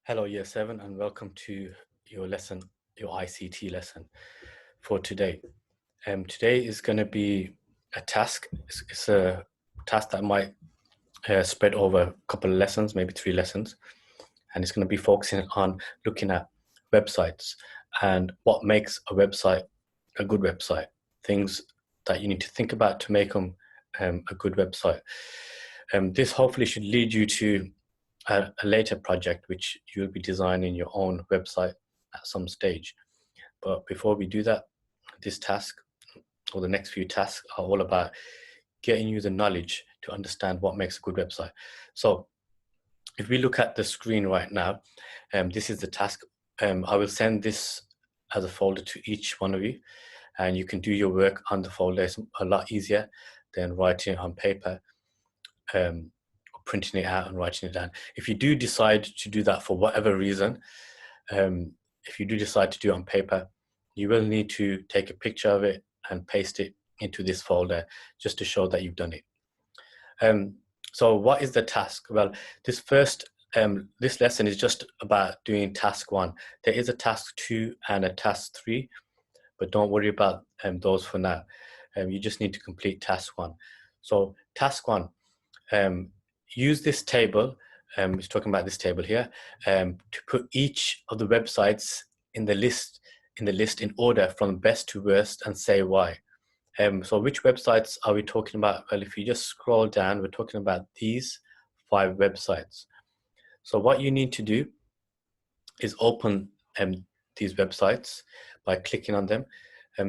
Hello, Year 7, and welcome to your lesson, your ICT lesson for today. Today is going to be a task. It's a task that might spread over a couple of lessons, maybe 3 lessons, and it's going to be focusing on looking at websites and what makes a website a good website, things that you need to think about to make them a good website. This hopefully should lead you to a later project which you'll be designing your own website at some stage. But before we do that, this task or the next few tasks are all about getting you the knowledge to understand what makes a good website. So if we look at the screen right now, this is the task. I will send this as a folder to each one of you, and you can do your work on the folder. It's a lot easier than writing it on paper. Printing it out and writing it down. If you do decide to do that for whatever reason, if you do decide to do it on paper, you will need to take a picture of it and paste it into this folder just to show that you've done it. So what is the task? Well, this lesson is just about doing task 1. There is a task 2 and a task 3, but don't worry about those for now. You just need to complete task 1. So task 1, use this table, it's talking about this table here, to put each of the websites in the list in order from best to worst and say why. So which websites are we talking about? Well, if you just scroll down, we're talking about these 5 websites. So what you need to do is open these websites by clicking on them.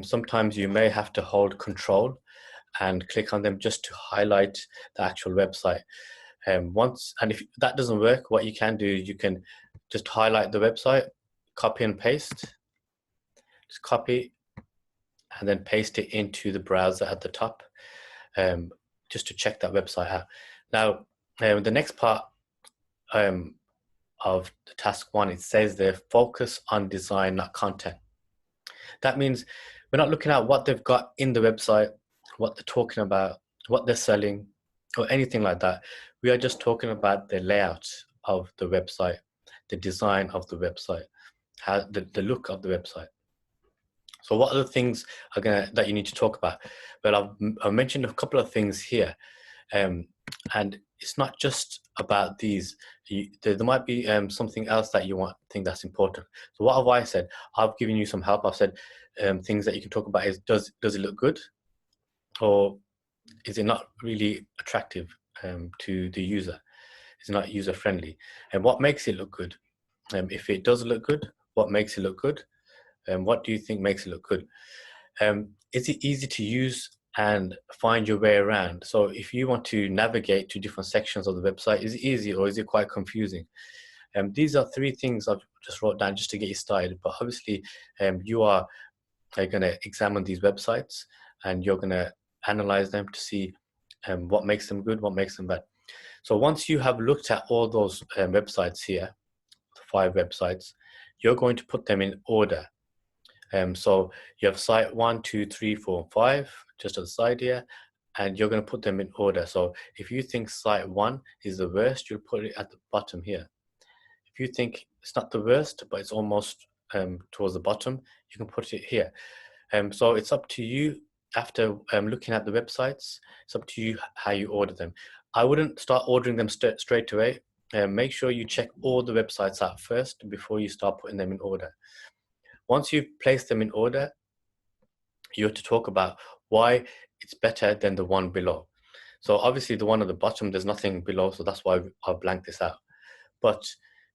Sometimes you may have to hold Control and click on them just to highlight the actual website. And if that doesn't work, what you can do, you can just highlight the website, copy and paste, just copy and then paste it into the browser at the top, just to check that website out. Now, the next part of the task 1, it says there, focus on design, not content. That means we're not looking at what they've got in the website, what they're talking about, what they're selling, or anything like that. We are just talking about the layout of the website, the design of the website, how the look of the website. So what are the things that you need to talk about? Well, I've mentioned a couple of things here, and it's not just about these. There might be something else that you think that's important. So what have I said? I've given you some help. I've said things that you can talk about is, does it look good? Or is it not really attractive to the user? Is it not user friendly? And what makes it look good? If it does look good, what makes it look good? And what do you think makes it look good? Is it easy to use and find your way around? So if you want to navigate to different sections of the website, is it easy or is it quite confusing? These are 3 things I've just wrote down just to get you started. But obviously, you are going to examine these websites and you're going to analyze them to see what makes them good, what makes them bad. So once you have looked at all those websites here, the 5 websites, you're going to put them in order. So you have site 1, 2, 3, 4, and 5 just at the side here, and you're going to put them in order. So if you think site 1 is the worst, you'll put it at the bottom here. If you think it's not the worst, but it's almost towards the bottom, you can put it here. So it's up to you. After looking at the websites, it's up to you how you order them. I wouldn't start ordering them straight away. Make sure you check all the websites out first before you start putting them in order. Once you've placed them in order, you have to talk about why it's better than the one below. So obviously the one at the bottom, there's nothing below, so that's why I'll blank this out. But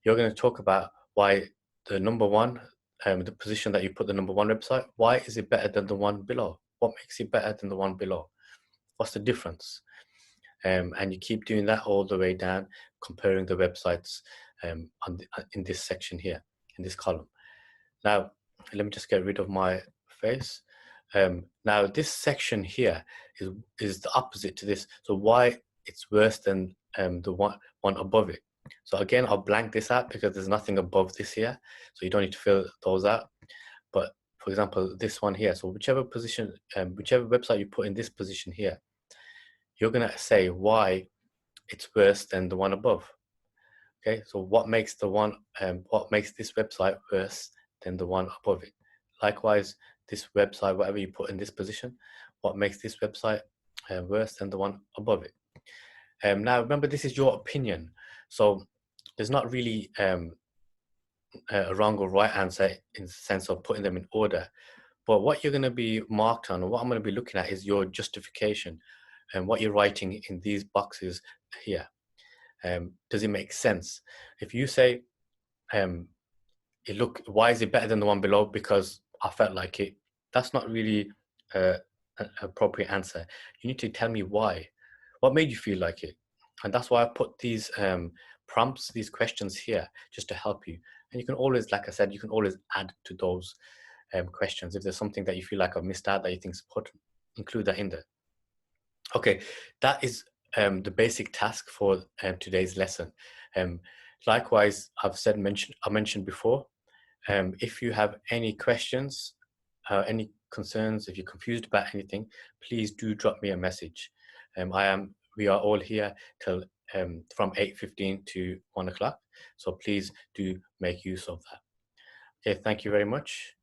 you're going to talk about why the number 1, the position that you put the number 1 website, why is it better than the one below? What makes it better than the one below? What's the difference? And you keep doing that all the way down, comparing the websites in this section here, in this column. Now, let me just get rid of my face. Now, this section here is the opposite to this. So why it's worse than the one above it. So again, I'll blank this out because there's nothing above this here. So you don't need to fill those out. But for example, this one here. So whichever position, whichever website you put in this position here, you're going to say why it's worse than the one above. Okay, so what makes this website worse than the one above it? Likewise, this website, whatever you put in this position, what makes this website worse than the one above it? Now, remember, this is your opinion, so there's not really a wrong or right answer in the sense of putting them in order. But what you're going to be marked on, or what I'm going to be looking at, is your justification and what you're writing in these boxes here. Does it make sense? If you say, why is it better than the one below? Because I felt like it. That's not really an appropriate answer. You need to tell me why. What made you feel like it? And that's why I put these prompts, these questions here, just to help you. And you can always, like I said, you can always add to those questions. If there's something that you feel like I've missed out that you think is important, include that in there. Okay, that is the basic task for today's lesson. Likewise, I mentioned before, if you have any questions, any concerns, if you're confused about anything, please do drop me a message. We are all here till from 8:15 to 1 o'clock. So please do make use of that. Okay, thank you very much.